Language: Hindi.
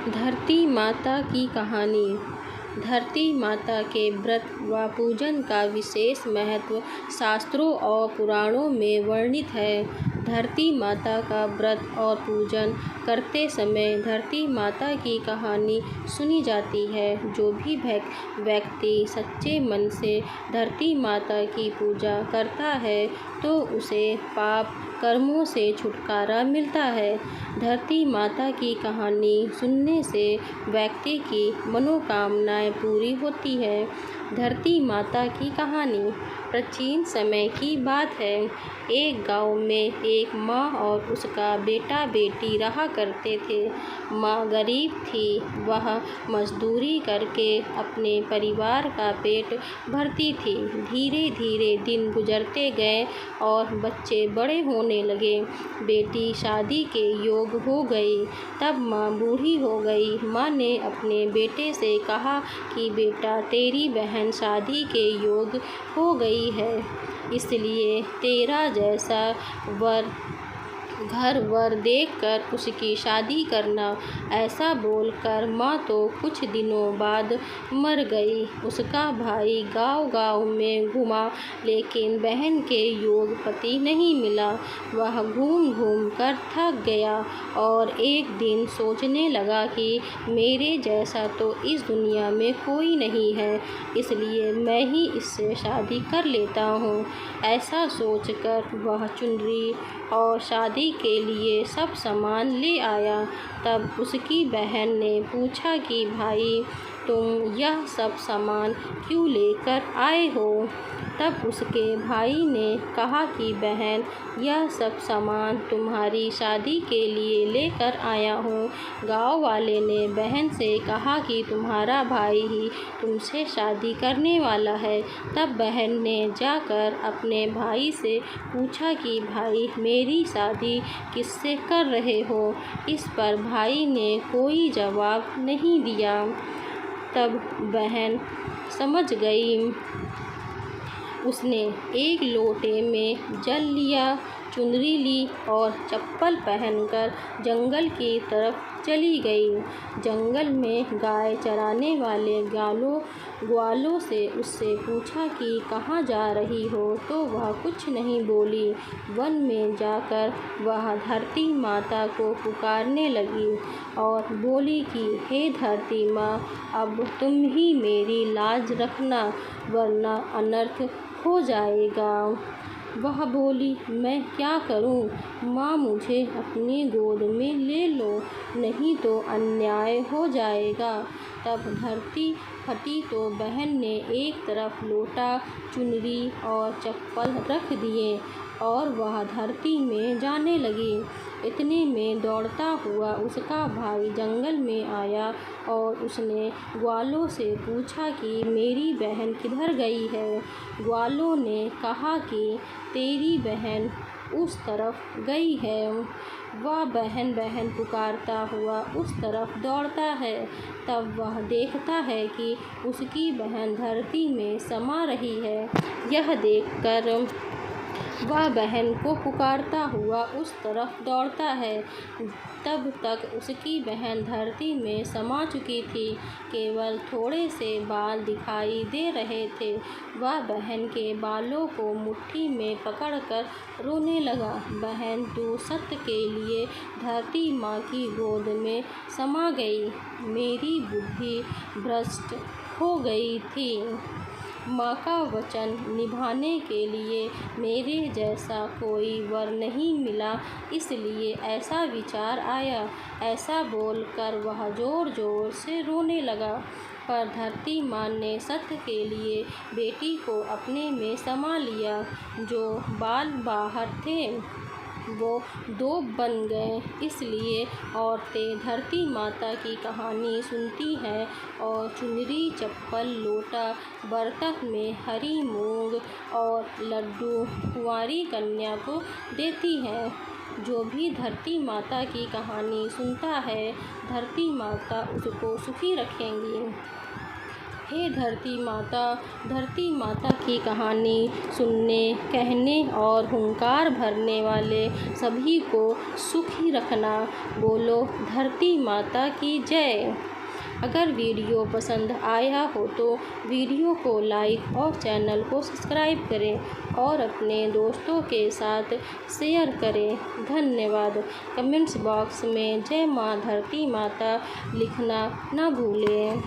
धरती माता की कहानी। धरती माता के व्रत व पूजन का विशेष महत्व शास्त्रों और पुराणों में वर्णित है। धरती माता का व्रत और पूजन करते समय धरती माता की कहानी सुनी जाती है। जो भी व्यक्ति सच्चे मन से धरती माता की पूजा करता है तो उसे पाप कर्मों से छुटकारा मिलता है। धरती माता की कहानी सुनने से व्यक्ति की मनोकामनाएं पूरी होती है। धरती माता की कहानी प्राचीन समय की बात है। एक गांव में एक माँ और उसका बेटा बेटी रहा करते थे। माँ गरीब थी, वह मजदूरी करके अपने परिवार का पेट भरती थी। धीरे धीरे दिन गुजरते गए और बच्चे बड़े होने लगे। बेटी शादी के योग हो गई। तब माँ बूढ़ी हो गई। माँ ने अपने बेटे से कहा कि बेटा, तेरी बहन शादी के योग हो गई है, इसलिए तेरा जैसा घर वर देखकर उसकी शादी करना। ऐसा बोलकर माँ तो कुछ दिनों बाद मर गई। उसका भाई गांव-गांव में घूमा, लेकिन बहन के योग्य पति नहीं मिला। वह घूम घूम कर थक गया और एक दिन सोचने लगा कि मेरे जैसा तो इस दुनिया में कोई नहीं है, इसलिए मैं ही इससे शादी कर लेता हूँ। ऐसा सोचकर वह चुनरी और शादी के लिए सब सामान ले आया। तब उसकी बहन ने पूछा कि भाई, तुम यह सब सामान क्यों लेकर आए हो? तब उसके भाई ने कहा कि बहन, यह सब सामान तुम्हारी शादी के लिए लेकर आया हूँ। गांव वाले ने बहन से कहा कि तुम्हारा भाई ही तुमसे शादी करने वाला है। तब बहन ने जाकर अपने भाई से पूछा कि भाई, मेरी शादी किससे कर रहे हो? इस पर भाई ने कोई जवाब नहीं दिया। तब बहन समझ गई। उसने एक लोटे में जल लिया, चुनरी ली और चप्पल पहनकर जंगल की तरफ चली गई। जंगल में गाय चराने वाले ग्वालों से उससे पूछा कि कहाँ जा रही हो, तो वह कुछ नहीं बोली। वन में जाकर वह धरती माता को पुकारने लगी और बोली कि हे धरती माँ, अब तुम ही मेरी लाज रखना, वरना अनर्थ हो जाएगा। वह बोली, मैं क्या करूं? माँ, मुझे अपनी गोद में ले लो, नहीं तो अन्याय हो जाएगा। तब धरती फटी तो बहन ने एक तरफ लोटा, चुनरी और चप्पल रख दिए और वह धरती में जाने लगी। इतने में दौड़ता हुआ उसका भाई जंगल में आया और उसने ग्वालों से पूछा कि मेरी बहन किधर गई है? ग्वालों ने कहा कि तेरी बहन उस तरफ गई है। वह बहन बहन पुकारता हुआ उस तरफ दौड़ता है। तब वह देखता है कि उसकी बहन धरती में समा रही है। यह देखकर वह बहन को पुकारता हुआ उस तरफ दौड़ता है। तब तक उसकी बहन धरती में समा चुकी थी, केवल थोड़े से बाल दिखाई दे रहे थे। वह बहन के बालों को मुट्ठी में पकड़कर रोने लगा। बहन, तू सत्य के लिए धरती माँ की गोद में समा गई। मेरी बुद्धि भ्रष्ट हो गई थी। माँ का वचन निभाने के लिए मेरे जैसा कोई वर नहीं मिला, इसलिए ऐसा विचार आया। ऐसा बोलकर वह जोर जोर से रोने लगा। पर धरती माँ ने सत्य के लिए बेटी को अपने में समा लिया। जो बाल बाहर थे वो दो बन गए। इसलिए औरतें धरती माता की कहानी सुनती हैं और चुनरी, चप्पल, लोटा, बर्तन में हरी मूंग और लड्डू कुंवारी कन्या को देती हैं। जो भी धरती माता की कहानी सुनता है, धरती माता उसको सुखी रखेंगी। हे धरती माता की कहानी सुनने, कहने और हुंकार भरने वाले सभी को सुखी रखना। बोलो धरती माता की जय। अगर वीडियो पसंद आया हो तो वीडियो को लाइक और चैनल को सब्सक्राइब करें और अपने दोस्तों के साथ शेयर करें। धन्यवाद। कमेंट्स बॉक्स में जय माँ धरती माता लिखना न भूलें।